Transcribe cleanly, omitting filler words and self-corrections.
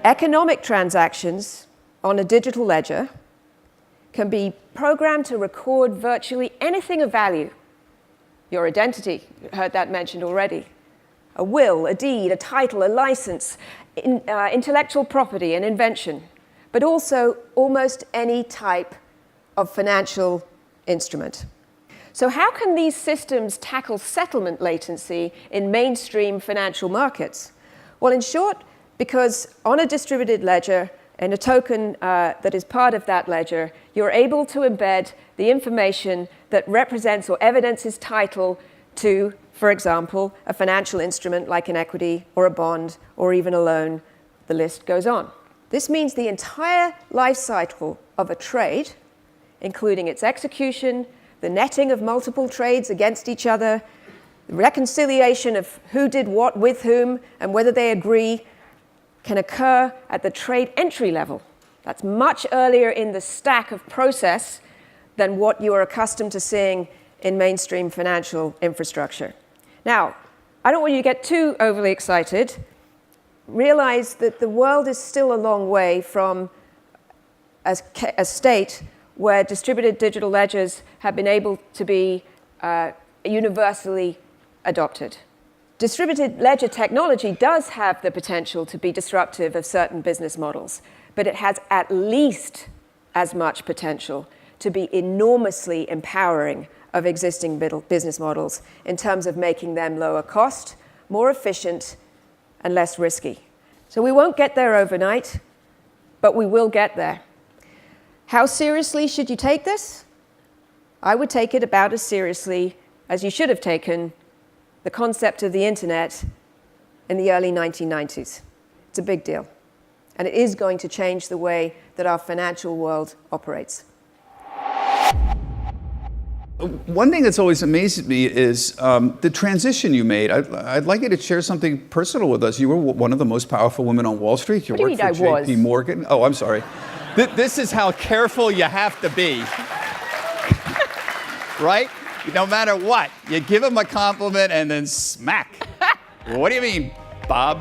Economic transactions on a digital ledger can be programmed to record virtually anything of value. Your identity, you heard that mentioned already. A will, a deed, a title, a license, intellectual property, an invention, but also almost any type of financial instrument. So how can these systems tackle settlement latency in mainstream financial markets? Well, in short, because on a distributed ledger, in a token that is part of that ledger, you're able to embed the information that represents or evidences title to, for example, a financial instrument like an equity or a bond or even a loan. The list goes on. This means the entire life cycle of a trade, including its execution, the netting of multiple trades against each other, the reconciliation of who did what with whom and whether they agree, can occur at the trade entry level. That's much earlier in the stack of process than what you are accustomed to seeing in mainstream financial infrastructure. Now, I don't want you to get too overly excited. Realize that the world is still a long way from a state where distributed digital ledgers have been able to be universally adopted. Distributed ledger technology does have the potential to be disruptive of certain business models, but it has at least as much potential to be enormously empowering of existing business models in terms of making them lower cost, more efficient, and less risky. So we won't get there overnight, but we will get there. How seriously should you take this? I would take it about as seriously as you should have taken the concept of the internet in the early 1990s. It's a big deal. And it is going to change the way that our financial world operates. One thing that's always amazed me is the transition you made. I'd like you to share something personal with us. You were one of the most powerful women on Wall Street. You worked for J.P. Morgan. Oh, I'm sorry. This is how careful you have to be. Right? No matter what, you give him a compliment and then smack. What do you mean, Bob?